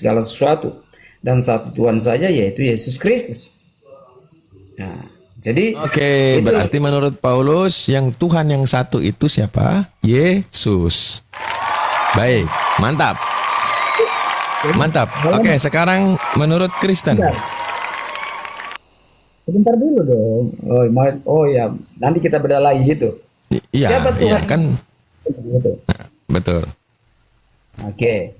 segala sesuatu, dan satu Tuhan saja, yaitu Yesus Kristus. Nah, jadi Oke, itu berarti menurut Paulus yang Tuhan yang satu itu siapa? Yesus. Baik, mantap. Mantap. Oke, sekarang menurut Kristen. sebentar dulu dong. Oh ya, nanti kita beda lagi gitu. Iya, Siapa iya Tuhan? kan, Gitu. betul. Oke.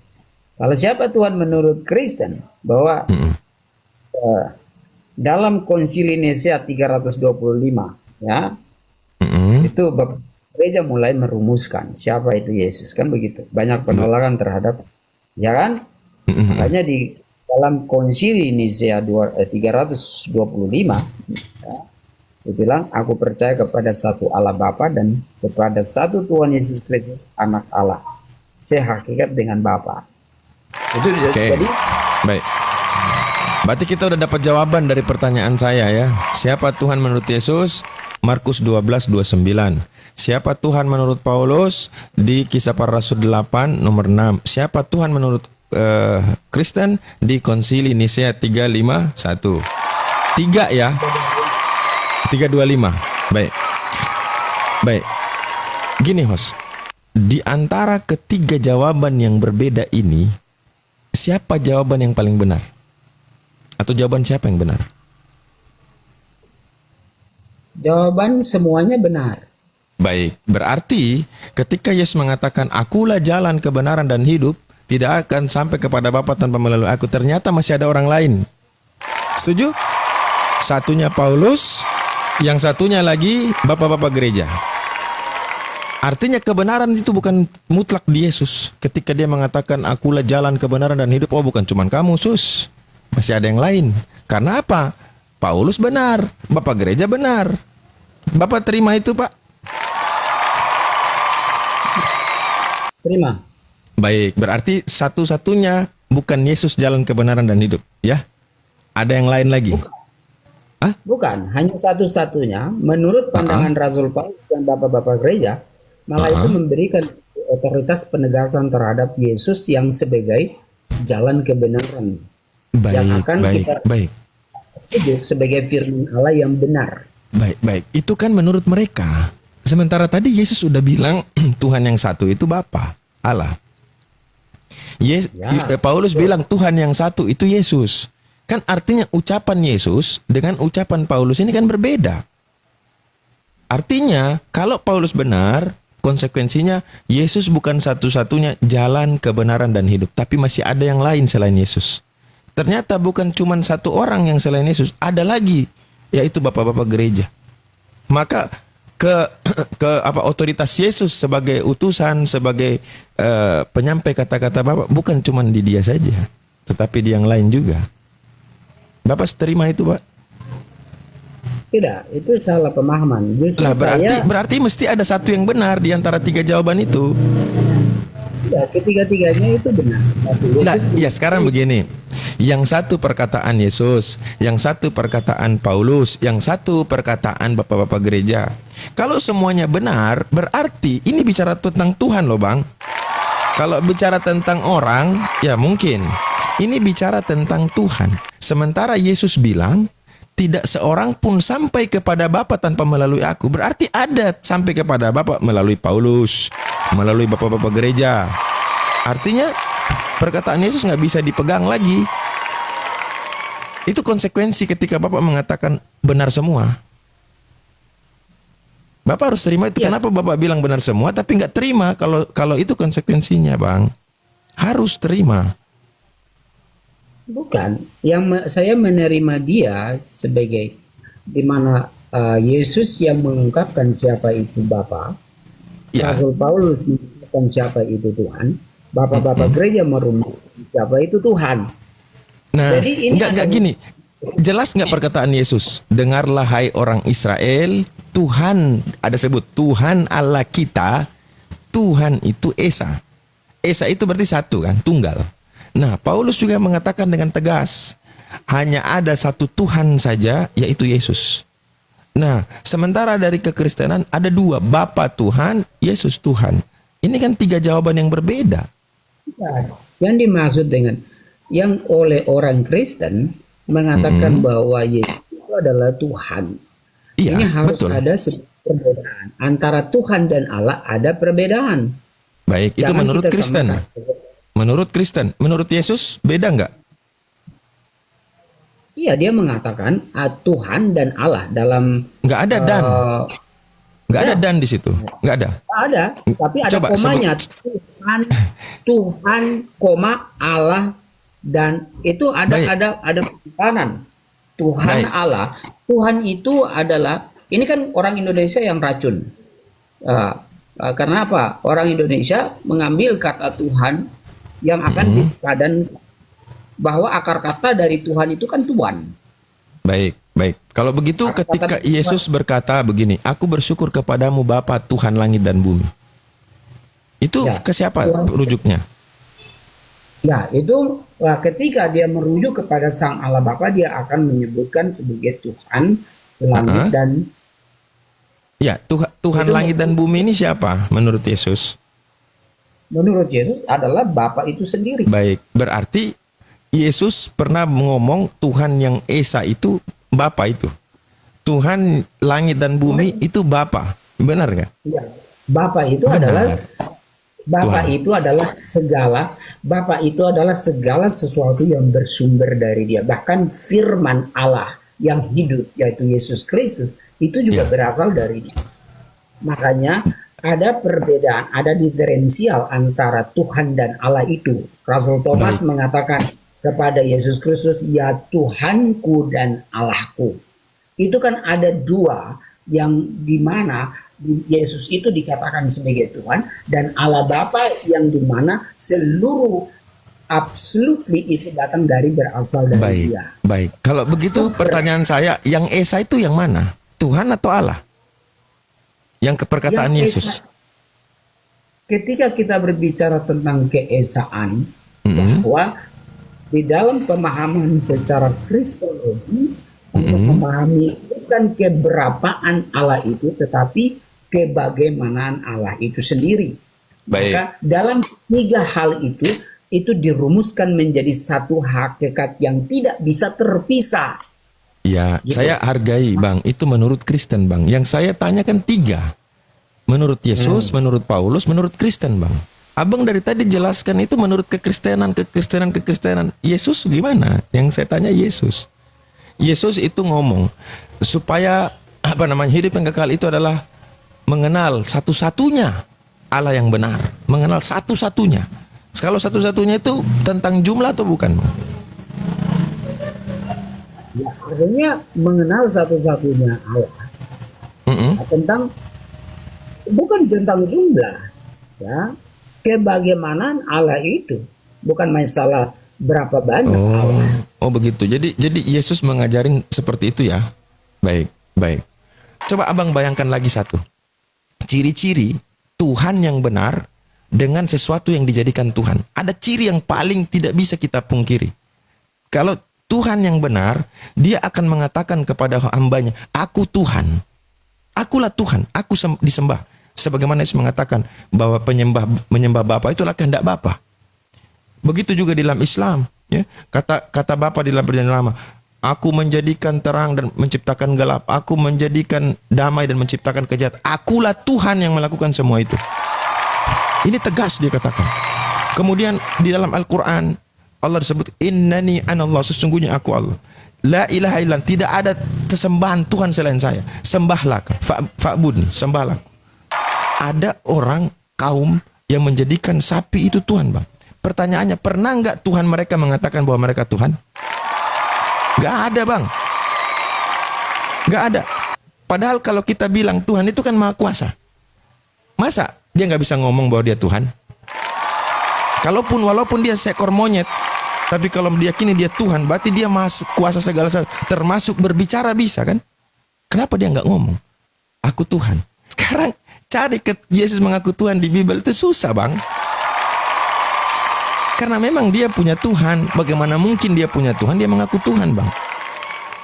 Kalau siapa Tuhan menurut Kristen, bahwa eh, dalam Konsili Nisea 325, ya, Mm-mm. itu Bapak Gereja mulai merumuskan siapa itu Yesus, kan begitu. Banyak penolakan terhadap, ya kan? Makanya di dalam Konsili Nisea 325, ya, dibilang, aku percaya kepada satu Allah Bapa dan kepada satu Tuhan Yesus Kristus Anak Allah, sehakikat dengan Bapa. Itu Oke, jadi baik. Berarti kita udah dapat jawaban dari pertanyaan saya ya. Siapa Tuhan menurut Yesus? Markus 12:29. Siapa Tuhan menurut Paulus? Di Kisah Para Rasul 8 nomor 6. Siapa Tuhan menurut Kristen? Di Konsili Nisea 351. 3 ya. 325. Baik. Baik. Gini host. Di antara ketiga jawaban yang berbeda ini, siapa jawaban yang paling benar? Atau jawaban siapa yang benar? jawaban semuanya benar. Baik, berarti ketika Yesus mengatakan akulah jalan kebenaran dan hidup, tidak akan sampai kepada Bapa tanpa melalui aku, ternyata masih ada orang lain. Setuju? Satunya Paulus, yang satunya lagi bapak-bapak gereja. Artinya kebenaran itu bukan mutlak di Yesus. Ketika dia mengatakan akulah jalan kebenaran dan hidup, oh bukan cuma kamu sus, masih ada yang lain. Karena apa? Paulus benar, bapak gereja benar. Bapak terima itu Pak? Terima. Baik, berarti satu-satunya bukan Yesus jalan kebenaran dan hidup, ya? Ada yang lain lagi? Bukan, hanya satu-satunya menurut pandangan Rasul Paulus dan bapak-bapak gereja, malah itu memberikan otoritas penegasan terhadap Yesus yang sebagai jalan kebenaran, yang Baik, akan baik, kita baik. hidup sebagai firman Allah yang benar. Baik, baik. Itu kan menurut mereka. Sementara tadi Yesus sudah bilang Tuhan yang satu itu Bapa, Allah. Paulus bilang Tuhan yang satu itu Yesus. Kan artinya ucapan Yesus dengan ucapan Paulus ini kan berbeda. Artinya kalau Paulus benar, konsekuensinya Yesus bukan satu-satunya jalan kebenaran dan hidup, tapi masih ada yang lain selain Yesus. Ternyata bukan cuma satu orang yang selain Yesus, ada lagi, yaitu bapak-bapak gereja. Maka ke otoritas Yesus sebagai utusan, sebagai penyampai kata-kata Bapak bukan cuma di dia saja, tetapi di yang lain juga. Bapak terima itu, Pak? Tidak, itu salah pemahaman. Justru Lah saya, berarti mesti ada satu yang benar di antara tiga jawaban itu. ya, ketiga-tiganya itu benar. Tapi Lah, Yesus ya sekarang begini. Yang satu perkataan Yesus, yang satu perkataan Paulus, yang satu perkataan bapak-bapak gereja. Kalau semuanya benar, berarti ini bicara tentang Tuhan loh, Bang. Kalau bicara tentang orang, ya mungkin. Ini bicara tentang Tuhan. Sementara Yesus bilang, tidak seorang pun sampai kepada Bapa tanpa melalui aku. Berarti ada sampai kepada Bapa melalui Paulus, melalui bapak-bapak gereja. Artinya perkataan Yesus nggak bisa dipegang lagi. Itu konsekuensi ketika Bapak mengatakan benar semua. Bapak harus terima itu. Ya. Kenapa Bapak bilang benar semua tapi nggak terima kalau itu konsekuensinya, Bang? Harus terima. bukan. Saya menerima dia sebagai di mana Yesus yang mengungkapkan siapa itu Bapa, Ya. Rasul Paulus mengungkapkan siapa itu Tuhan, bapak-bapak gereja merumuskan siapa itu Tuhan. Nah, Jadi ini nggak gini. Jelas nggak perkataan Yesus? Dengarlah hai orang Israel, Tuhan, ada sebut Tuhan Allah kita, Tuhan itu Esa. Esa itu berarti satu kan, tunggal. Nah, Paulus juga mengatakan dengan tegas, hanya ada satu Tuhan saja, yaitu Yesus. Nah, sementara dari kekristenan ada dua, Bapa Tuhan, Yesus Tuhan. Ini kan tiga jawaban yang berbeda. Yang dimaksud dengan yang oleh orang Kristen mengatakan bahwa Yesus itu adalah Tuhan. Ini Iya, harus betul. ada sebuah perbedaan antara Tuhan dan Allah, ada perbedaan. Baik, itu Jangan menurut kita Kristen. samakan. Menurut Kristen, menurut Yesus beda nggak? Iya, dia mengatakan Tuhan dan Allah dalam Nggak ada dan, eh, nggak ada ya, dan di situ, nggak ada. ada, tapi ada Coba komanya. Tuhan, Tuhan, koma Allah, dan itu ada Baik. ada penekanan. Tuhan Baik. Allah, Tuhan itu adalah, ini kan orang Indonesia yang racun. Karena apa? Orang Indonesia mengambil kata Tuhan yang akan disepadan bahwa akar kata dari Tuhan itu kan Tuhan. Baik, baik. Kalau begitu ketika Yesus berkata begini, aku bersyukur kepadamu Bapa Tuhan langit dan bumi. Itu Ya, ke siapa Tuhan. rujuknya? Ya, itu ketika dia merujuk kepada Sang Allah Bapa, dia akan menyebutkan sebagai Tuhan langit Uh-uh. dan Ya, Tuhan itu langit dan bumi ini siapa menurut Yesus? menurut Yesus adalah Bapa itu sendiri. Baik, berarti Yesus pernah ngomong Tuhan yang Esa itu Bapa itu. Tuhan langit dan bumi itu Bapa. Benar nggak? Ya, Bapa itu Benar. adalah Bapa Tuhan. itu adalah segala, Bapa itu adalah segala sesuatu yang bersumber dari Dia. Bahkan firman Allah yang hidup, yaitu Yesus Kristus, itu juga Ya. berasal dari Dia. Makanya ada perbedaan, ada diferensial antara Tuhan dan Allah itu. Rasul Thomas mengatakan kepada Yesus Kristus, ya Tuhanku dan Allahku. Itu kan ada dua yang dimana Yesus itu dikatakan sebagai Tuhan, dan Allah Bapa yang dimana seluruh absolutely itu datang dari berasal dari Baik, Dia. baik. Kalau begitu pertanyaan saya, yang Esa itu yang mana? Tuhan atau Allah? Yang perkataan Yang Yesus. Ketika kita berbicara tentang keesaan, Mm-mm. bahwa di dalam pemahaman secara kristologi, untuk memahami bukan keberapaan Allah itu, tetapi kebagaimanaan Allah itu sendiri. Baik. Maka dalam tiga hal itu dirumuskan menjadi satu hakikat yang tidak bisa terpisah. Ya, Gitu. saya hargai Bang. Itu menurut Kristen Bang. Yang saya tanyakan tiga. Menurut Yesus, menurut Paulus, menurut Kristen Bang. Abang dari tadi jelaskan itu menurut kekristenan. Yesus gimana? Yang saya tanya Yesus. Yesus itu ngomong supaya hidup yang kekal itu adalah mengenal satu-satunya Allah yang benar, mengenal satu-satunya. Kalau satu-satunya itu tentang jumlah atau bukan? Ya, artinya mengenal satu-satunya Allah tentang bukan tentang jumlah, ya, kebagaimanaan Allah itu bukan masalah berapa banyak Allah. Oh begitu. Jadi Yesus mengajarin seperti itu ya. Baik, baik. Coba abang bayangkan lagi satu. Ciri-ciri Tuhan yang benar dengan sesuatu yang dijadikan Tuhan. Ada ciri yang paling tidak bisa kita pungkiri. Kalau Tuhan yang benar, dia akan mengatakan kepada hambanya, aku Tuhan. Akulah Tuhan, aku disembah. Sebagaimana Yesus mengatakan bahwa menyembah Bapa itulah kehendak Bapa. Begitu juga di dalam Islam, ya. Kata Bapa di dalam Perjanjian Lama, aku menjadikan terang dan menciptakan gelap, aku menjadikan damai dan menciptakan kejahatan. Akulah Tuhan yang melakukan semua itu. Ini tegas dia katakan. Kemudian di dalam Al-Qur'an Allah disebut innani anallah, sesungguhnya aku Allah. La ilaha illallah, tidak ada sesembahan Tuhan selain saya. Sembahlah, fa'budni, sembahlah. Ada orang kaum yang menjadikan sapi itu Tuhan, Bang. Pertanyaannya, pernah nggak Tuhan mereka mengatakan bahwa mereka Tuhan? Nggak ada, Bang. Nggak ada. Padahal kalau kita bilang Tuhan itu kan maha kuasa. Masa dia nggak bisa ngomong bahwa dia Tuhan? Walaupun dia seekor monyet, tapi kalau diyakini dia Tuhan, berarti dia maha kuasa segala sesuatu, termasuk berbicara bisa kan? Kenapa dia nggak ngomong? Aku Tuhan. Sekarang cari ke Yesus mengaku Tuhan di Bible itu susah, Bang. Karena memang dia punya Tuhan. Bagaimana mungkin dia punya Tuhan, dia mengaku Tuhan, Bang.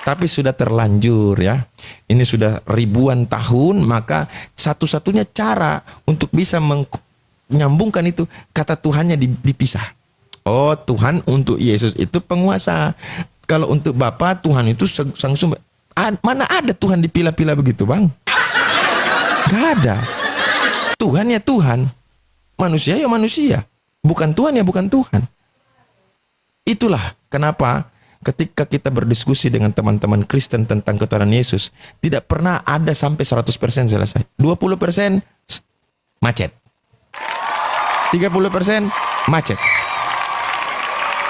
Tapi sudah terlanjur ya. Ini sudah ribuan tahun, maka satu-satunya cara untuk bisa menyambungkan itu, kata Tuhannya dipisah. Oh, Tuhan untuk Yesus itu penguasa. Kalau untuk Bapa, Tuhan itu sang sumber. Mana ada Tuhan dipilah-pilah begitu, Bang? Gak ada. Tuhan ya Tuhan. Manusia ya manusia. Bukan Tuhan ya bukan Tuhan. Itulah kenapa ketika kita berdiskusi dengan teman-teman Kristen tentang ketuhanan Yesus, tidak pernah ada sampai 100% selesai. 20% macet. 30% macet.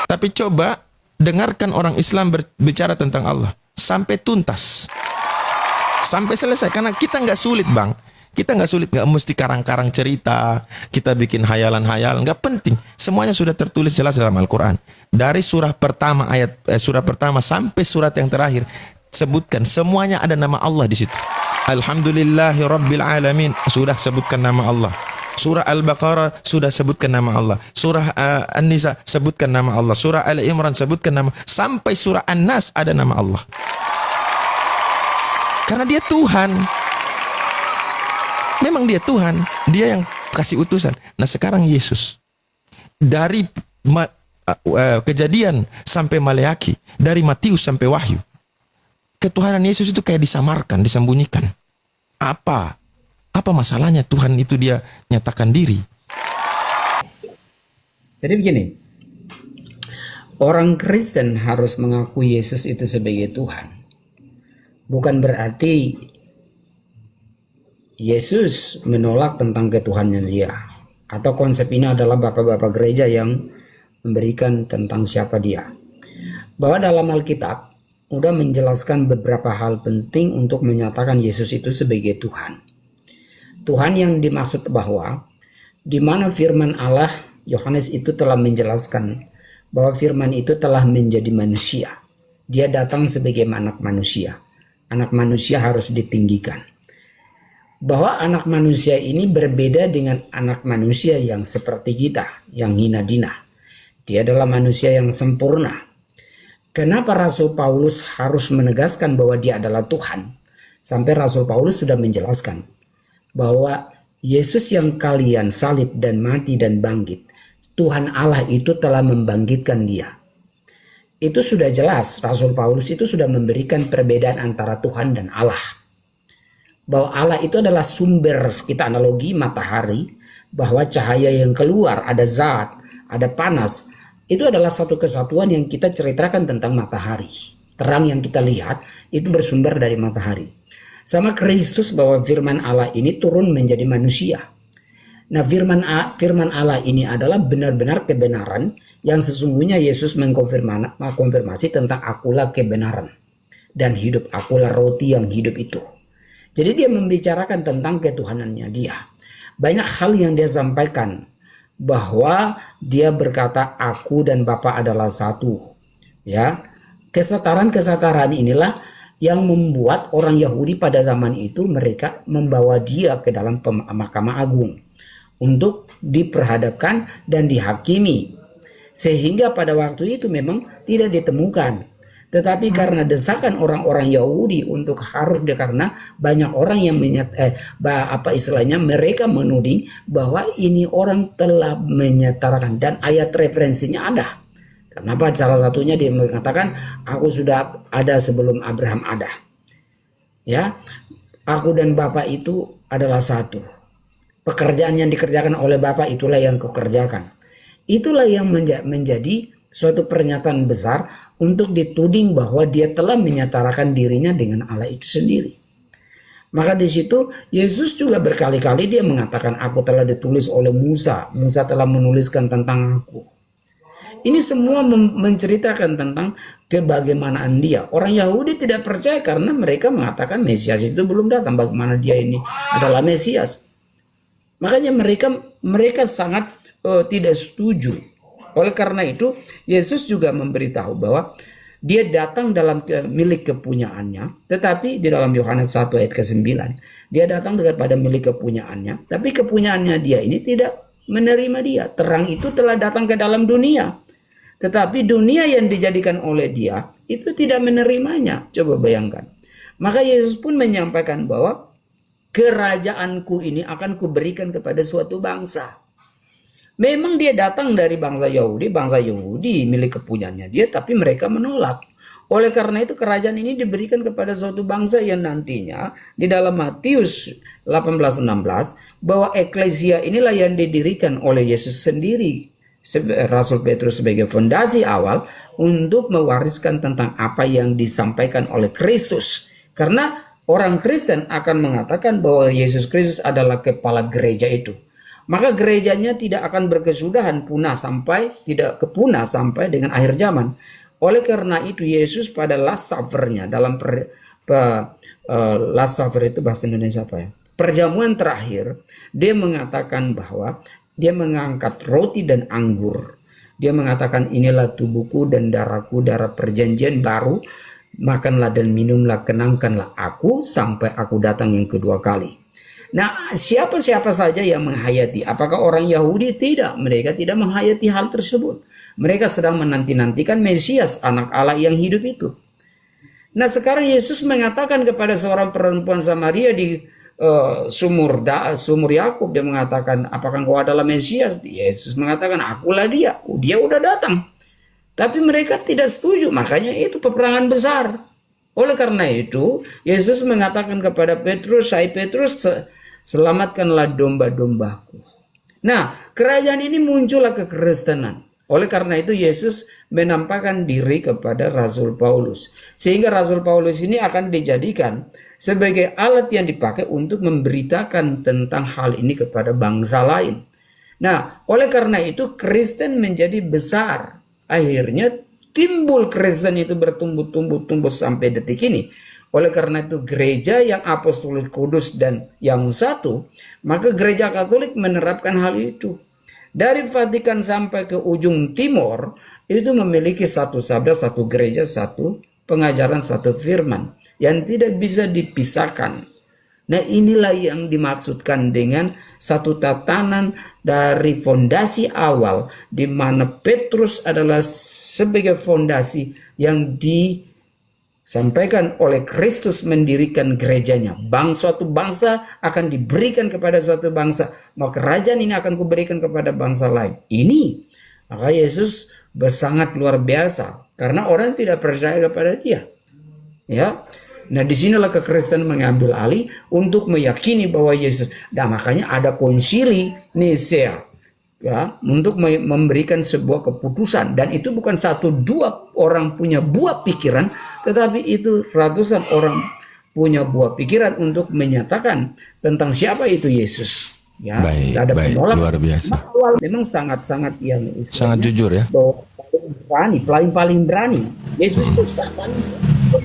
Tapi coba dengarkan orang Islam berbicara tentang Allah. Sampai tuntas. Sampai selesai. Karena kita nggak sulit, Bang. Kita nggak sulit, nggak mesti karang-karang cerita, kita bikin hayalan-hayalan, nggak penting. Semuanya sudah tertulis jelas dalam Al-Quran. Dari surah pertama surah pertama sampai surat yang terakhir, sebutkan semuanya ada nama Allah di situ. Alhamdulillahirobbilalamin, sudah sebutkan nama Allah. Surah Al-Baqarah sudah sebutkan nama Allah. Surah An-Nisa sebutkan nama Allah. Surah Al-Imran sebutkan nama. Sampai surah An-Nas ada nama Allah. Karena dia Tuhan. Memang dia Tuhan, dia yang kasih utusan. Nah sekarang Yesus, dari Kejadian sampai Maleaki, dari Matius sampai Wahyu, ketuhanan Yesus itu kayak disamarkan, disembunyikan. Apa masalahnya Tuhan itu dia nyatakan diri? Jadi begini, orang Kristen harus mengakui Yesus itu sebagai Tuhan. Bukan berarti Yesus menolak tentang ketuhanan dia. Atau konsep ini adalah bapak-bapak gereja yang memberikan tentang siapa dia. Bahwa dalam Alkitab udah menjelaskan beberapa hal penting untuk menyatakan Yesus itu sebagai Tuhan. Tuhan yang dimaksud bahwa di mana firman Allah, Yohanes itu telah menjelaskan bahwa firman itu telah menjadi manusia. Dia datang sebagai anak manusia. Anak manusia harus ditinggikan. Bahwa anak manusia ini berbeda dengan anak manusia yang seperti kita, yang hina dina. Dia adalah manusia yang sempurna. Kenapa Rasul Paulus harus menegaskan bahwa dia adalah Tuhan? Sampai Rasul Paulus sudah menjelaskan bahwa Yesus yang kalian salib dan mati dan bangkit, Tuhan Allah itu telah membangkitkan dia. Itu sudah jelas, Rasul Paulus itu sudah memberikan perbedaan antara Tuhan dan Allah. Bahwa Allah itu adalah sumber, kita analogi matahari, bahwa cahaya yang keluar, ada zat, ada panas, itu adalah satu kesatuan yang kita ceritakan tentang matahari. Terang yang kita lihat itu bersumber dari matahari. Sama Kristus, bahwa firman Allah ini turun menjadi manusia. Nah firman Allah ini adalah benar-benar kebenaran yang sesungguhnya Yesus mengkonfirmasi tentang akulah kebenaran. Dan hidup, akulah roti yang hidup itu. Jadi dia membicarakan tentang ketuhanannya dia. Banyak hal yang dia sampaikan. Bahwa dia berkata aku dan Bapa adalah satu. Ya, kesetaraan inilah yang membuat orang Yahudi pada zaman itu mereka membawa dia ke dalam Mahkamah Agung. Untuk diperhadapkan dan dihakimi. Sehingga pada waktu itu memang tidak ditemukan. Tetapi karena desakan orang-orang Yahudi untuk harus karena banyak orang yang mereka menuding bahwa ini orang telah menyatakan dan ayat referensinya ada. Kenapa? Salah satunya dia mengatakan aku sudah ada sebelum Abraham ada. Ya, aku dan Bapa itu adalah satu. Pekerjaan yang dikerjakan oleh Bapa itulah yang kukerjakan. Itulah yang menjadi suatu pernyataan besar untuk dituding bahwa dia telah menyatakan dirinya dengan Allah itu sendiri. Maka di situ Yesus juga berkali-kali dia mengatakan aku telah ditulis oleh Musa. Musa telah menuliskan tentang aku. Ini semua menceritakan tentang kebagaimanaan dia. Orang Yahudi tidak percaya karena mereka mengatakan Mesias itu belum datang. Bagaimana dia ini adalah Mesias? Makanya mereka sangat tidak setuju. Oleh karena itu, Yesus juga memberitahu bahwa dia datang dalam milik kepunyaannya, tetapi di dalam Yohanes 1 ayat ke-9, dia datang daripada milik kepunyaannya, tapi kepunyaannya dia ini tidak menerima dia. Terang itu telah datang ke dalam dunia, tetapi dunia yang dijadikan oleh dia itu tidak menerimanya. Coba bayangkan. Maka Yesus pun menyampaikan bahwa kerajaanku ini akan kuberikan kepada suatu bangsa. Memang dia datang dari bangsa Yahudi milik kepunyaannya dia, tapi mereka menolak. Oleh karena itu kerajaan ini diberikan kepada suatu bangsa yang nantinya di dalam Matius 18:16 bahwa eklesia inilah yang didirikan oleh Yesus sendiri, Rasul Petrus sebagai fondasi awal untuk mewariskan tentang apa yang disampaikan oleh Kristus. Karena orang Kristen akan mengatakan bahwa Yesus Kristus adalah kepala gereja itu. Maka gerejanya tidak akan berkesudahan tidak kepunah sampai dengan akhir zaman. Oleh karena itu Yesus pada Last Supper-nya dalam Last Supper itu bahasa Indonesia apa ya? Perjamuan terakhir, dia mengatakan bahwa dia mengangkat roti dan anggur. Dia mengatakan inilah tubuhku dan darahku, darah perjanjian baru. Makanlah dan minumlah, kenangkanlah aku sampai aku datang yang kedua kali. Nah, siapa-siapa saja yang menghayati, apakah orang Yahudi? Tidak, mereka tidak menghayati hal tersebut. Mereka sedang menanti-nantikan Mesias, anak Allah yang hidup itu. Nah, sekarang Yesus mengatakan kepada seorang perempuan Samaria di sumur Yakub, dia mengatakan, apakah engkau adalah Mesias? Yesus mengatakan, akulah dia. Dia udah datang. Tapi mereka tidak setuju, makanya itu peperangan besar. Oleh karena itu, Yesus mengatakan kepada Petrus, "Hai Petrus, selamatkanlah domba-dombaku." Nah, kerajaan ini muncullah kekristenan. Oleh karena itu Yesus menampakkan diri kepada Rasul Paulus. Sehingga Rasul Paulus ini akan dijadikan sebagai alat yang dipakai untuk memberitakan tentang hal ini kepada bangsa lain. Nah, oleh karena itu Kristen menjadi besar. Akhirnya timbul Kristen itu bertumbuh sampai detik ini. Oleh karena itu gereja yang apostolik kudus dan yang satu, maka gereja Katolik menerapkan hal itu. Dari Vatikan sampai ke ujung timur, itu memiliki satu sabda, satu gereja, satu pengajaran, satu firman yang tidak bisa dipisahkan. Nah, inilah yang dimaksudkan dengan satu tatanan dari fondasi awal, di mana Petrus adalah sebagai fondasi yang disampaikan oleh Kristus mendirikan gerejanya. Suatu bangsa akan diberikan kepada suatu bangsa, maka kerajaan ini akan kuberikan kepada bangsa lain. Ini, maka Yesus sangat luar biasa karena orang tidak percaya kepada dia. Ya. Nah, disinilah kekristenan mengambil alih untuk meyakini bahwa Yesus. Nah, makanya ada konsili Nisea, ya, untuk memberikan sebuah keputusan, dan itu bukan satu dua orang punya buah pikiran, tetapi itu ratusan orang punya buah pikiran untuk menyatakan tentang siapa itu Yesus. Ya, baik, ada penolak. Luar biasa. Memang sangat-sangat yang sangat jujur ya. Paling berani. Yesus itu sangat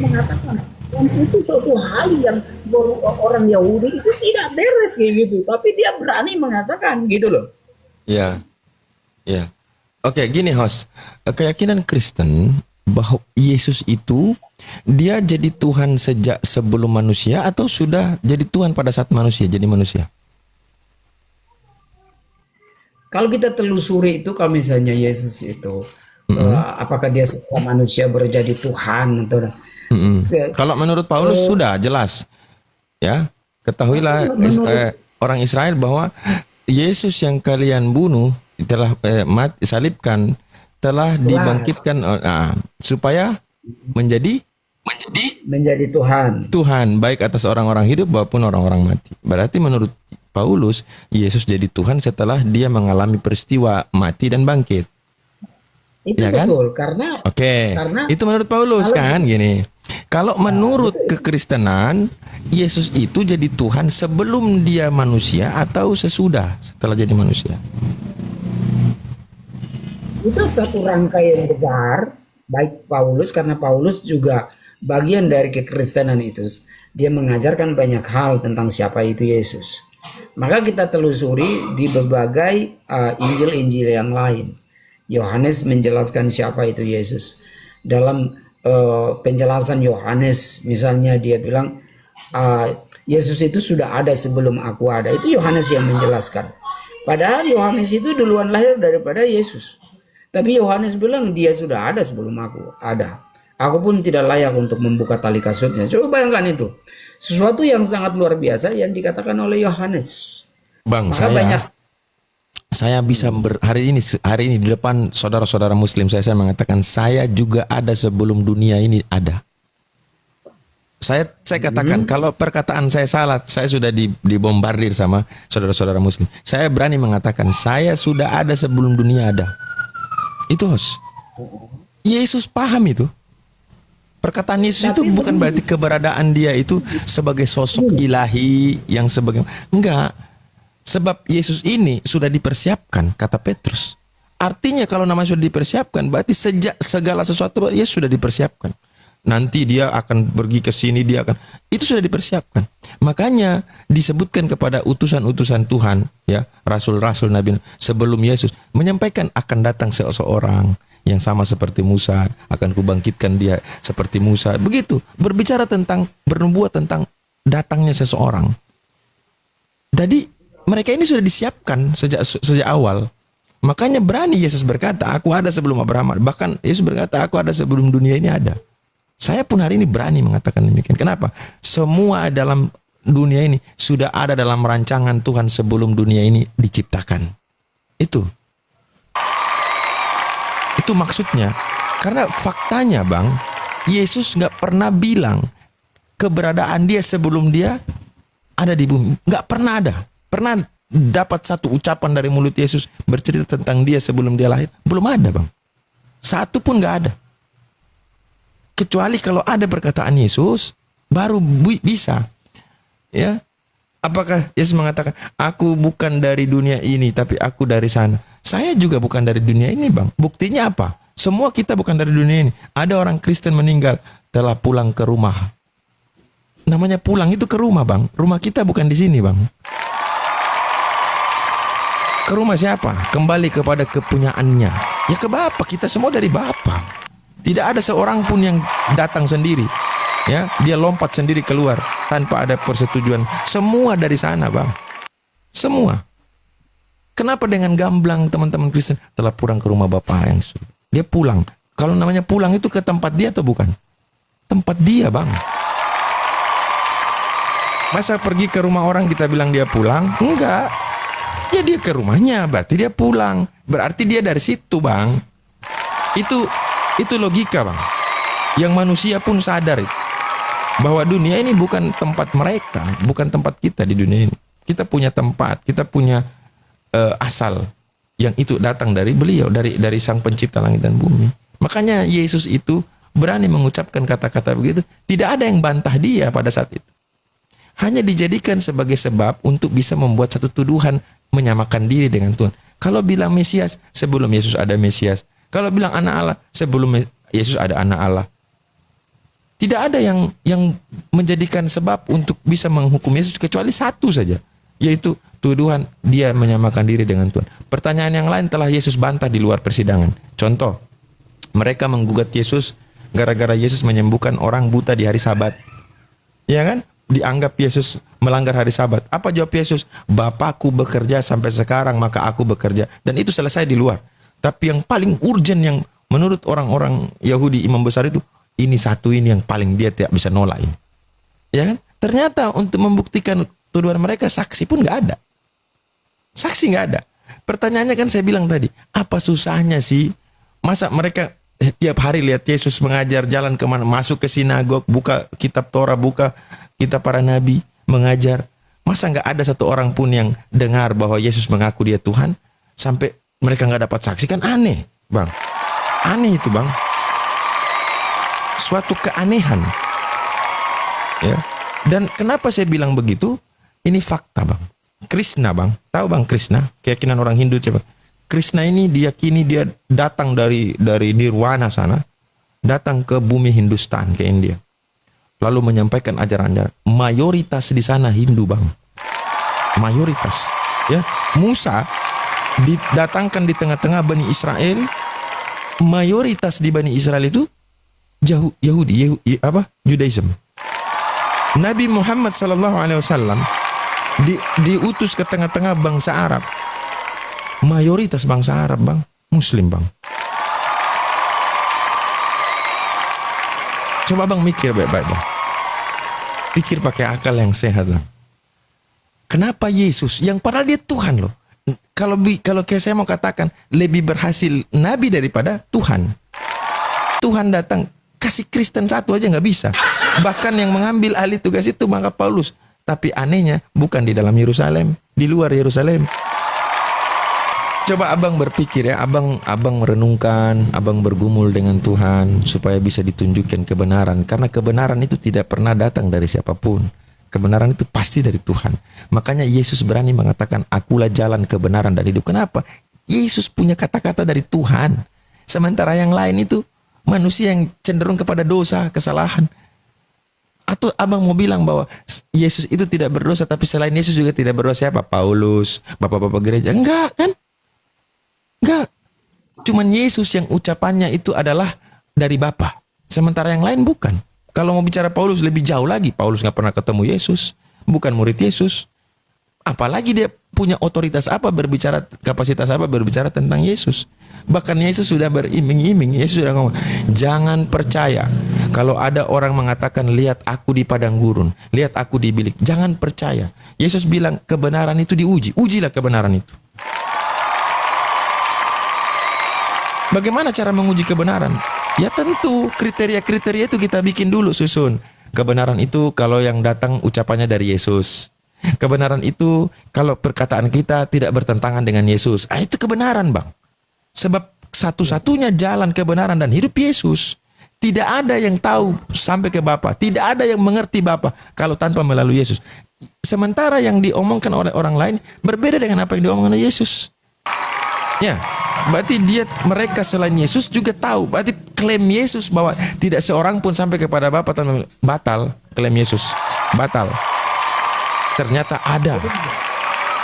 mengatakan. Dan itu suatu hal yang orang Yahudi itu tidak beres kayak gitu, tapi dia berani mengatakan gitu loh. Ya, ya. Oke, gini host, keyakinan Kristen bahwa Yesus itu dia jadi Tuhan sejak sebelum manusia atau sudah jadi Tuhan pada saat manusia jadi manusia? Kalau kita telusuri itu, kalau misalnya Yesus itu apakah dia setelah manusia berjadi Tuhan atau kalau menurut Paulus sudah jelas, ya, ketahuilah orang Israel bahwa Yesus yang kalian bunuh telah salibkan, telah dibangkitkan supaya menjadi Tuhan baik atas orang-orang hidup maupun orang-orang mati. Berarti menurut Paulus Yesus jadi Tuhan setelah dia mengalami peristiwa mati dan bangkit. Itu ya betul, kan? karena itu menurut Paulus kan gini. Kalau menurut kekristenan Yesus itu jadi Tuhan sebelum dia manusia atau sesudah setelah jadi manusia? Itu satu rangkaian besar baik Paulus, karena Paulus juga bagian dari kekristenan itu. Dia mengajarkan banyak hal tentang siapa itu Yesus. Maka kita telusuri di berbagai Injil-Injil yang lain. Yohanes menjelaskan siapa itu Yesus. Dalam penjelasan Yohanes, misalnya dia bilang Yesus itu sudah ada sebelum aku ada. Itu Yohanes yang menjelaskan. Padahal Yohanes itu duluan lahir daripada Yesus. Tapi Yohanes bilang dia sudah ada sebelum aku ada. Aku pun tidak layak untuk membuka tali kasutnya. Coba bayangkan itu. Sesuatu yang sangat luar biasa yang dikatakan oleh Yohanes. Bang, Maka banyak Saya bisa hari ini di depan saudara-saudara Muslim saya mengatakan saya juga ada sebelum dunia ini ada. Saya katakan kalau perkataan saya salah, saya sudah dibombardir sama saudara-saudara Muslim. Saya berani mengatakan saya sudah ada sebelum dunia ada. Itu host. Yesus paham itu. Perkataan Yesus itu bukan berarti keberadaan dia itu sebagai sosok ilahi yang sebagai enggak. Sebab Yesus ini sudah dipersiapkan, kata Petrus. Artinya kalau namanya sudah dipersiapkan, berarti sejak segala sesuatu Yesus sudah dipersiapkan. Nanti dia akan pergi ke sini, itu sudah dipersiapkan. Makanya disebutkan kepada utusan-utusan Tuhan, ya, rasul-rasul Nabi sebelum Yesus menyampaikan akan datang seseorang yang sama seperti Musa, akan kubangkitkan dia seperti Musa. Begitu, berbicara tentang bernubuat tentang datangnya seseorang. Jadi mereka ini sudah disiapkan sejak awal. Makanya berani Yesus berkata, aku ada sebelum Abraham. Bahkan Yesus berkata, aku ada sebelum dunia ini ada. Saya pun hari ini berani mengatakan demikian. Kenapa? Semua dalam dunia ini sudah ada dalam rancangan Tuhan sebelum dunia ini diciptakan. Itu maksudnya. Karena faktanya Bang, Yesus gak pernah bilang keberadaan dia sebelum dia ada di bumi. Gak pernah ada. Pernah dapat satu ucapan dari mulut Yesus bercerita tentang dia sebelum dia lahir? Belum ada Bang. Satu pun gak ada. Kecuali kalau ada perkataan Yesus, baru bisa. Ya, apakah Yesus mengatakan, aku bukan dari dunia ini, tapi aku dari sana. Saya juga bukan dari dunia ini Bang. Buktinya apa? Semua kita bukan dari dunia ini. Ada orang Kristen meninggal, telah pulang ke rumah. Namanya pulang itu ke rumah Bang. Rumah kita bukan di sini Bang. Ke rumah siapa? Kembali kepada kepunyaannya. Ya ke Bapa, kita semua dari Bapa. Tidak ada seorang pun yang datang sendiri. Ya, dia lompat sendiri keluar tanpa ada persetujuan. Semua dari sana Bang. Semua. Kenapa dengan gamblang teman-teman Kristen telah pulang ke rumah Bapa yang surga? Dia pulang. Kalau namanya pulang itu ke tempat dia atau bukan? Tempat dia Bang. Masa pergi ke rumah orang kita bilang dia pulang? Enggak. Ya dia ke rumahnya, berarti dia pulang. Berarti dia dari situ Bang. Itu logika Bang. Yang manusia pun sadar itu. Bahwa dunia ini bukan tempat mereka, bukan tempat kita di dunia ini. Kita punya tempat, kita punya asal yang itu datang dari beliau, dari Sang Pencipta langit dan bumi. Makanya Yesus itu berani mengucapkan kata-kata begitu. Tidak ada yang bantah dia pada saat itu. Hanya dijadikan sebagai sebab untuk bisa membuat satu tuduhan menyamakan diri dengan Tuhan. Kalau bilang Mesias, sebelum Yesus ada Mesias. Kalau bilang anak Allah, sebelum Yesus ada anak Allah. Tidak ada yang menjadikan sebab untuk bisa menghukum Yesus kecuali satu saja, yaitu tuduhan dia menyamakan diri dengan Tuhan. Pertanyaan yang lain telah Yesus bantah di luar persidangan. Contoh, mereka menggugat Yesus gara-gara Yesus menyembuhkan orang buta di hari Sabat. Ya kan? Dianggap Yesus melanggar hari Sabat. Apa jawab Yesus? Bapakku bekerja sampai sekarang, maka aku bekerja. Dan itu selesai di luar. Tapi yang paling urgent yang menurut orang-orang Yahudi imam besar itu, ini satu ini yang paling dia tidak bisa nolak ini. Ya kan? Ternyata untuk membuktikan tuduhan mereka, saksi pun nggak ada. Saksi nggak ada. Pertanyaannya kan saya bilang tadi, apa susahnya sih? Masa mereka tiap hari lihat Yesus mengajar, jalan kemana, masuk ke sinagog, buka kitab Torah, buka kitab para nabi, mengajar. Masa nggak ada satu orang pun yang dengar bahwa Yesus mengaku dia Tuhan, sampai mereka nggak dapat saksi? Kan aneh Bang. Aneh itu Bang. Suatu keanehan. Ya. Dan kenapa saya bilang begitu? Ini fakta Bang. Krishna Bang. Tahu Bang Krishna? Keyakinan orang Hindu coba. Krishna ini diyakini dia datang dari Nirwana sana. Datang ke bumi Hindustan, ke India. Lalu menyampaikan ajaran-ajaran. Mayoritas di sana Hindu Bang. Mayoritas. Ya. Musa didatangkan di tengah-tengah Bani Israel. Mayoritas di Bani Israel itu Yahudi, Judaism. Nabi Muhammad SAW diutus ke tengah-tengah bangsa Arab. Mayoritas bangsa Arab Bang, Muslim Bang. Coba Bang mikir baik-baik Bang. Pikir pakai akal yang sehat Bang. Kenapa Yesus yang padahal dia Tuhan loh, kalau kayak saya mau katakan, lebih berhasil nabi daripada Tuhan. Tuhan datang kasih Kristen satu aja nggak bisa. Bahkan yang mengambil alih tugas itu maka Paulus. Tapi anehnya bukan di dalam Yerusalem, di luar Yerusalem. Coba abang berpikir ya, abang merenungkan, abang bergumul dengan Tuhan supaya bisa ditunjukkan kebenaran. Karena kebenaran itu tidak pernah datang dari siapapun. Kebenaran itu pasti dari Tuhan. Makanya Yesus berani mengatakan, akulah jalan kebenaran dan hidup. Kenapa? Yesus punya kata-kata dari Tuhan. Sementara yang lain itu manusia yang cenderung kepada dosa, kesalahan. Atau abang mau bilang bahwa Yesus itu tidak berdosa, tapi selain Yesus juga tidak berdosa siapa? Paulus, bapak-bapak gereja. Enggak kan? Enggak. Cuman Yesus yang ucapannya itu adalah dari Bapa. Sementara yang lain bukan. Kalau mau bicara Paulus lebih jauh lagi. Paulus nggak pernah ketemu Yesus. Bukan murid Yesus. Apalagi dia punya otoritas apa berbicara, kapasitas apa berbicara tentang Yesus. Bahkan Yesus sudah beriming-iming. Yesus sudah ngomong, jangan percaya kalau ada orang mengatakan, lihat aku di padang gurun, lihat aku di bilik. Jangan percaya. Yesus bilang kebenaran itu diuji. Ujilah kebenaran itu. Bagaimana cara menguji kebenaran? Ya tentu kriteria-kriteria itu kita bikin dulu, susun. Kebenaran itu kalau yang datang ucapannya dari Yesus. Kebenaran itu kalau perkataan kita tidak bertentangan dengan Yesus. Itu kebenaran, Bang. Sebab satu-satunya jalan kebenaran dan hidup Yesus. Tidak ada yang tahu sampai ke Bapa. Tidak ada yang mengerti Bapa kalau tanpa melalui Yesus. Sementara yang diomongkan oleh orang lain berbeda dengan apa yang diomongkan oleh Yesus. Ya, berarti mereka selain Yesus juga tahu. Berarti klaim Yesus bahwa tidak seorang pun sampai kepada Bapa tanpa batal. Klaim Yesus batal. Ternyata ada.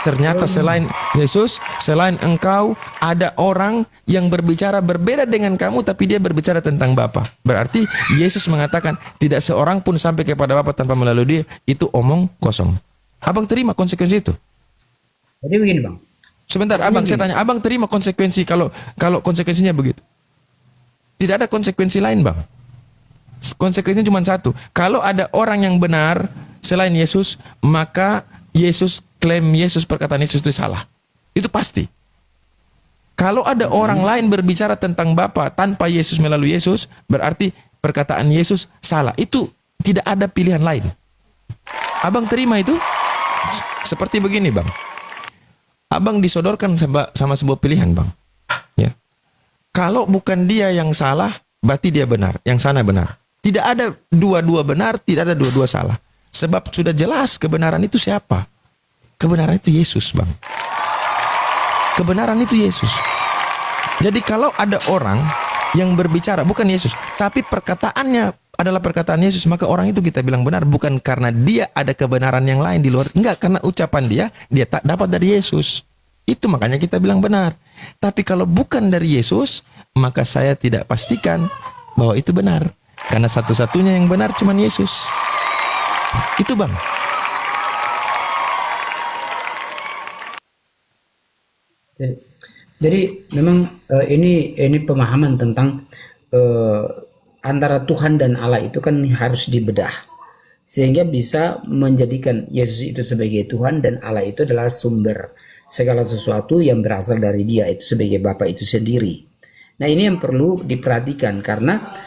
Ternyata selain Yesus, selain engkau, ada orang yang berbicara berbeda dengan kamu, tapi dia berbicara tentang Bapa. Berarti Yesus mengatakan tidak seorang pun sampai kepada Bapa tanpa melalui dia. Itu omong kosong. Abang terima konsekuensi itu? Jadi begini, Bang. Sebentar, abang, saya tanya, abang terima konsekuensi kalau konsekuensinya begitu? Tidak ada konsekuensi lain, Bang. Konsekuensinya cuma satu. Kalau ada orang yang benar selain Yesus, maka Yesus klaim Yesus, perkataan Yesus itu salah. Itu pasti. Kalau ada orang lain berbicara tentang Bapa tanpa Yesus melalui Yesus, berarti perkataan Yesus salah. Itu tidak ada pilihan lain. Abang terima itu? Seperti begini, Bang. Abang disodorkan sama sebuah pilihan, Bang. Ya. Kalau bukan dia yang salah, berarti dia benar. Yang sana benar. Tidak ada dua-dua benar, tidak ada dua-dua salah. Sebab sudah jelas kebenaran itu siapa? Kebenaran itu Yesus, Bang. Kebenaran itu Yesus. Jadi kalau ada orang yang berbicara, bukan Yesus, tapi perkataannya adalah perkataan Yesus, maka orang itu kita bilang benar. Bukan karena dia ada kebenaran yang lain di luar. Enggak, karena ucapan dia tak dapat dari Yesus. Itu makanya kita bilang benar. Tapi kalau bukan dari Yesus, maka saya tidak pastikan bahwa itu benar. Karena satu-satunya yang benar cuma Yesus. Itu, Bang. Jadi memang ini pemahaman tentang antara Tuhan dan Allah itu kan harus dibedah sehingga bisa menjadikan Yesus itu sebagai Tuhan dan Allah itu adalah sumber segala sesuatu yang berasal dari Dia itu sebagai Bapa itu sendiri. Nah, ini yang perlu diperhatikan karena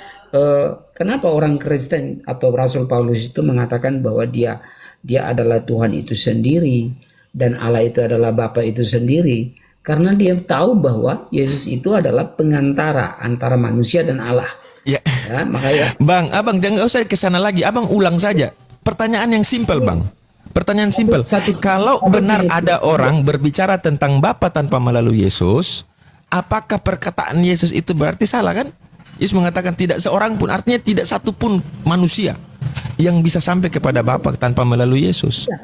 kenapa orang Kristen atau Rasul Paulus itu mengatakan bahwa dia adalah Tuhan itu sendiri dan Allah itu adalah Bapa itu sendiri. Karena dia tahu bahwa Yesus itu adalah pengantara antara manusia dan Allah. Ya. Ya, makanya Abang jangan usah ke sana lagi. Abang ulang saja. Pertanyaan yang simpel, Bang. Pertanyaan simpel. Kalau benar ada orang berbicara tentang Bapa tanpa melalui Yesus, apakah perkataan Yesus itu berarti salah, kan? Yesus mengatakan tidak seorang pun, artinya tidak satu pun manusia yang bisa sampai kepada Bapa tanpa melalui Yesus. Ya,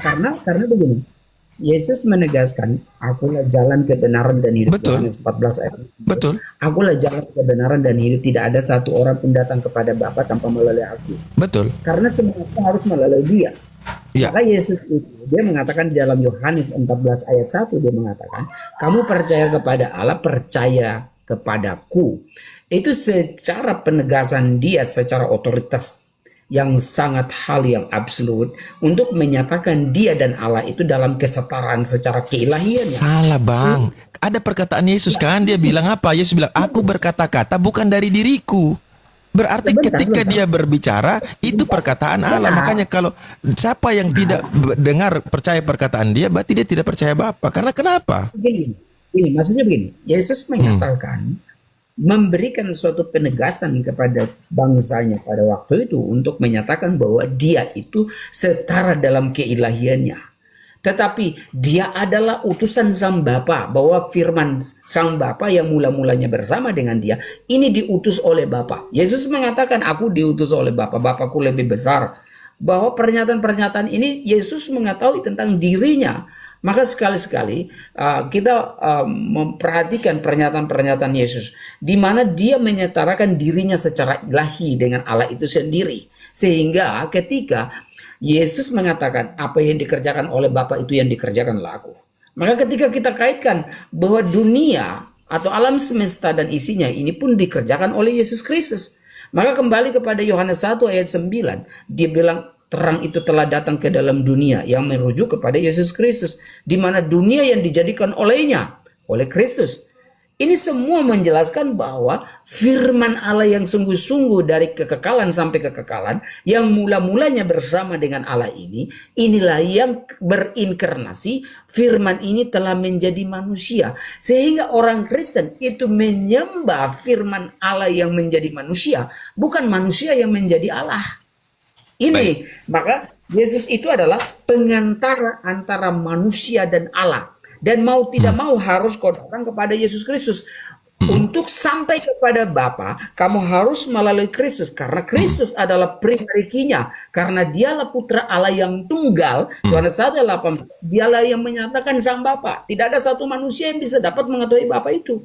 karena begini. Yesus menegaskan, akulah jalan kebenaran dan hidup. Betul. Yohanes 14 ayat. Betul. Akulah jalan kebenaran dan hidup. Tidak ada satu orang pun datang kepada Bapa tanpa melalui aku. Betul. Karena semua harus melalui Dia. Ya. Maka Yesus itu, dia mengatakan di dalam Yohanes 14 ayat 1, dia mengatakan, kamu percaya kepada Allah, percaya kepadaku. Itu secara penegasan dia, secara otoritas yang sangat hal yang absolut untuk menyatakan dia dan Allah itu dalam kesetaraan secara keilahiannya. Salah bang. Ada perkataan Yesus kan, dia bilang apa? Yesus bilang, aku berkata-kata bukan dari diriku. Berarti ketika dia berbicara, itu perkataan Allah. Makanya kalau siapa yang tidak dengar percaya perkataan dia, berarti dia tidak percaya Bapa. Karena kenapa? Begini, maksudnya begini. Yesus menyatakan, memberikan suatu penegasan kepada bangsanya pada waktu itu untuk menyatakan bahwa dia itu setara dalam keilahiannya. Tetapi dia adalah utusan Sang Bapa, bahwa firman Sang Bapa yang mula-mulanya bersama dengan dia, ini diutus oleh Bapa. Yesus mengatakan, aku diutus oleh Bapa, Bapakku lebih besar. Bahwa pernyataan-pernyataan ini Yesus mengetahui tentang dirinya. Maka sekali-sekali kita memperhatikan pernyataan-pernyataan Yesus, di mana dia menyetarakan dirinya secara ilahi dengan Allah itu sendiri. Sehingga ketika Yesus mengatakan apa yang dikerjakan oleh Bapa itu yang dikerjakanlah aku. Maka ketika kita kaitkan bahwa dunia atau alam semesta dan isinya ini pun dikerjakan oleh Yesus Kristus. Maka kembali kepada Yohanes 1 ayat 9, dia bilang terang itu telah datang ke dalam dunia, yang merujuk kepada Yesus Kristus, di mana dunia yang dijadikan olehnya, oleh Kristus. Ini semua menjelaskan bahwa firman Allah yang sungguh-sungguh dari kekekalan sampai kekekalan, yang mula-mulanya bersama dengan Allah ini, inilah yang berinkarnasi. Firman ini telah menjadi manusia. Sehingga orang Kristen itu menyembah firman Allah yang menjadi manusia, bukan manusia yang menjadi Allah. Ini, maka Yesus itu adalah pengantara antara manusia dan Allah. Dan mau tidak mau harus kau datang kepada Yesus Kristus. Untuk sampai kepada Bapa, kamu harus melalui Kristus. Karena Kristus adalah primarikinya. Karena dialah putra Allah yang tunggal. Yohanes 1:18. Dialah yang menyatakan Sang Bapa. Tidak ada satu manusia yang bisa dapat mengetahui Bapa itu.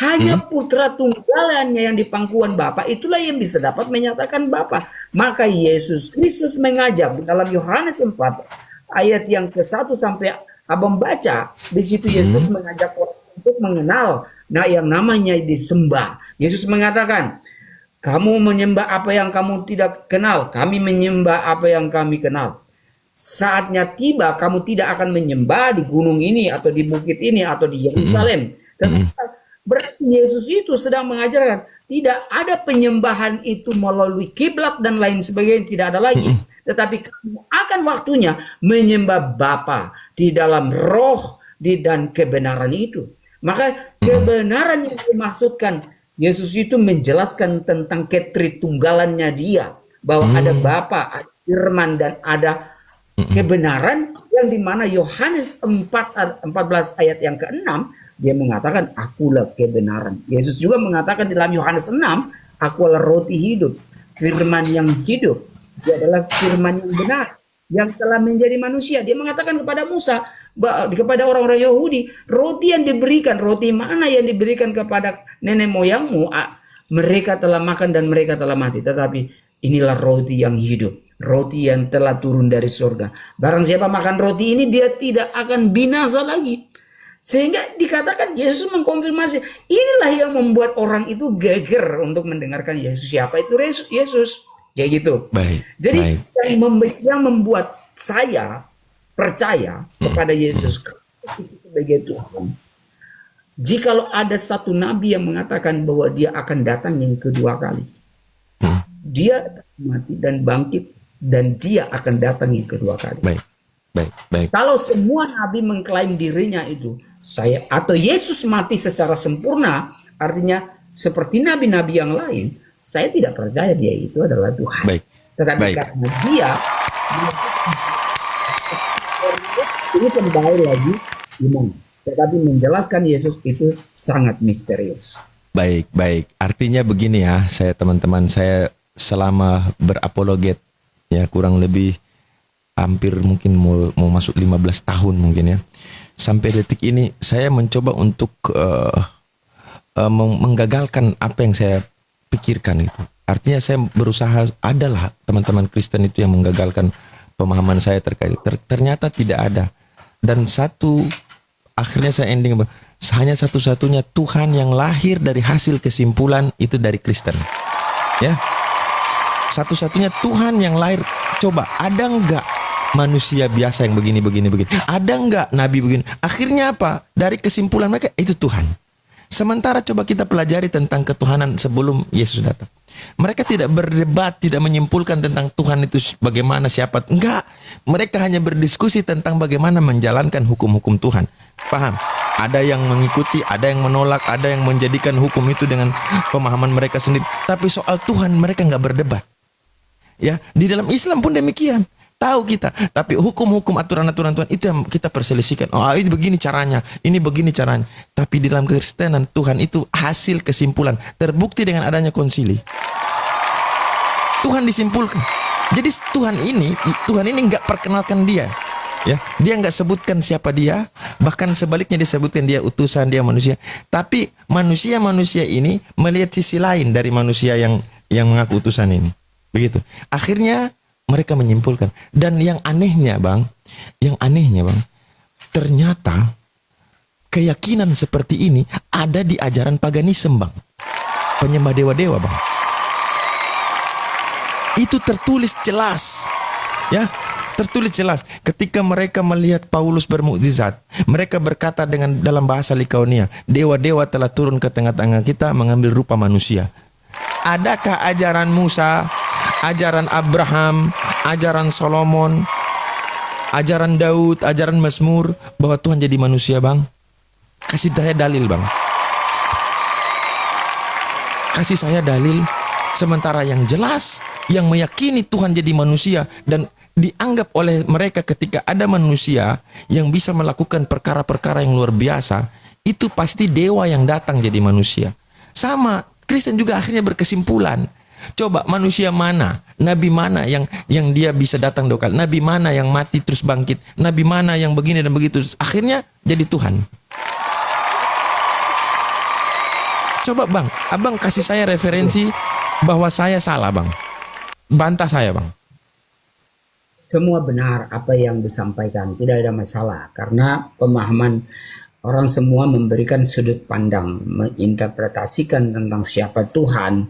Hanya putra tunggalannya yang di pangkuan Bapa, itulah yang bisa dapat menyatakan Bapa. Maka Yesus Kristus mengajak dalam Yohanes 4 ayat yang ke-1 sampai abang baca, di situ Yesus mengajak orang untuk mengenal yang namanya disembah. Yesus mengatakan, kamu menyembah apa yang kamu tidak kenal, kami menyembah apa yang kami kenal. Saatnya tiba, kamu tidak akan menyembah di gunung ini atau di bukit ini atau di Yerusalem. Berarti Yesus itu sedang mengajarkan tidak ada penyembahan itu melalui kiblat dan lain sebagainya, tidak ada lagi. Tetapi kamu akan waktunya menyembah Bapa di dalam roh dan kebenaran itu. Maka kebenaran yang dimaksudkan Yesus itu menjelaskan tentang ketritunggalannya dia, bahwa ada Bapa, ada Firman, dan ada kebenaran, yang dimana Yohanes 14 ayat yang ke-6 dia mengatakan akulah kebenaran. Yesus juga mengatakan dalam Yohanes 6, akulah roti hidup, firman yang hidup. Dia adalah firman yang benar, yang telah menjadi manusia. Dia mengatakan kepada Musa, kepada orang-orang Yahudi, roti yang diberikan, roti mana yang diberikan kepada nenek moyangmu, mereka telah makan dan mereka telah mati. Tetapi inilah roti yang hidup, roti yang telah turun dari surga. Barang siapa makan roti ini, dia tidak akan binasa lagi. Sehingga dikatakan Yesus mengkonfirmasi, inilah yang membuat orang itu geger untuk mendengarkan Yesus. Siapa itu Yesus? Kayak gitu. Jadi yang membuat saya percaya kepada Yesus sebagai Tuhan, jikalau ada satu nabi yang mengatakan bahwa dia akan datang yang kedua kali, dia mati dan bangkit, dan dia akan datang yang kedua kali. Baik. Kalau semua nabi mengklaim dirinya itu saya atau Yesus mati secara sempurna, artinya seperti nabi-nabi yang lain, saya tidak percaya dia itu adalah Tuhan. Tetapi karena dia ini kembali lagi iman. Tetapi menjelaskan Yesus itu sangat misterius. Baik. Artinya begini ya, teman-teman, saya selama berapologet ya kurang lebih hampir mungkin mau masuk 15 tahun mungkin ya. Sampai detik ini saya mencoba untuk menggagalkan apa yang saya pikirkan itu. Artinya saya berusaha, adalah teman-teman Kristen itu yang menggagalkan pemahaman saya terkait. Ternyata tidak ada. Dan akhirnya saya ending, hanya satu-satunya Tuhan yang lahir dari hasil kesimpulan itu dari Kristen. Ya. satu-satunya Tuhan yang lahir. Coba, ada nggak manusia biasa yang begini? Ada nggak nabi begini? Akhirnya apa? Dari kesimpulan mereka, itu Tuhan. Sementara coba kita pelajari tentang ketuhanan sebelum Yesus datang. Mereka tidak berdebat, tidak menyimpulkan tentang Tuhan itu bagaimana, siapa. Enggak. Mereka hanya berdiskusi tentang bagaimana menjalankan hukum-hukum Tuhan. Paham? Ada yang mengikuti, ada yang menolak, ada yang menjadikan hukum itu dengan pemahaman mereka sendiri. Tapi soal Tuhan mereka nggak berdebat. Ya, di dalam Islam pun demikian. Tahu kita, tapi hukum-hukum, aturan-aturan Tuhan itu yang kita perselisihkan. Oh, ini begini caranya, ini begini caranya. Tapi di dalam kekristenan, Tuhan itu hasil kesimpulan, terbukti dengan adanya konsili. Tuhan disimpulkan. Jadi Tuhan ini nggak perkenalkan dia. Ya, dia nggak sebutkan siapa dia, bahkan sebaliknya disebutkan dia utusan, dia manusia. Tapi manusia ini melihat sisi lain dari manusia yang mengaku utusan ini. Begitu. Akhirnya mereka menyimpulkan. Dan yang anehnya bang, ternyata keyakinan seperti ini ada di ajaran paganisme bang, penyembah dewa-dewa bang. Itu tertulis jelas, ya, tertulis jelas. Ketika mereka melihat Paulus bermukjizat, mereka berkata dengan dalam bahasa Likaonia, dewa-dewa telah turun ke tengah-tengah kita mengambil rupa manusia. Adakah ajaran Musa, ajaran Abraham, ajaran Solomon, ajaran Daud, ajaran Mazmur bahwa Tuhan jadi manusia bang? Kasih saya dalil bang. Kasih saya dalil. Sementara yang jelas, yang meyakini Tuhan jadi manusia dan dianggap oleh mereka ketika ada manusia yang bisa melakukan perkara-perkara yang luar biasa, itu pasti dewa yang datang jadi manusia. Sama, Kristen juga akhirnya berkesimpulan. Coba manusia mana, nabi mana yang dia bisa datang 2 kali, nabi mana yang mati terus bangkit, nabi mana yang begini dan begitu, akhirnya jadi Tuhan. Coba bang, abang kasih saya referensi bahwa saya salah bang, bantah saya bang. Semua benar apa yang disampaikan, tidak ada masalah, karena pemahaman orang semua memberikan sudut pandang, menginterpretasikan tentang siapa Tuhan,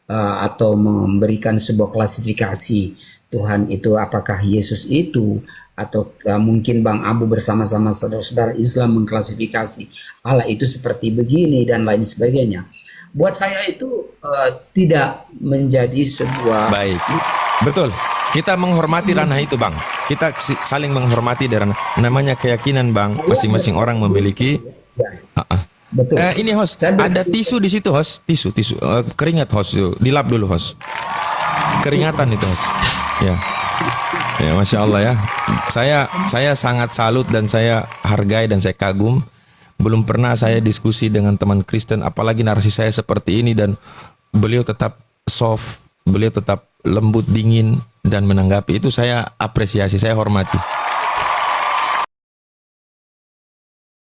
atau memberikan sebuah klasifikasi Tuhan itu apakah Yesus itu, atau mungkin Bang Abu bersama-sama saudara-saudara Islam mengklasifikasi Allah itu seperti begini dan lain sebagainya. Buat saya itu tidak menjadi sebuah baik. Betul. Kita menghormati ranah itu bang. Kita saling menghormati dari namanya keyakinan bang. Masing-masing orang memiliki. Betul. Ini host, ada tisu di situ host, tisu, keringat host, dilap dulu host. Keringatan itu host. Ya, masya Allah ya. Saya sangat salut dan saya hargai dan saya kagum. Belum pernah saya diskusi dengan teman Kristen, apalagi narasi saya seperti ini, dan beliau tetap soft, beliau tetap lembut, dingin dan menanggapi. Itu saya apresiasi, saya hormati.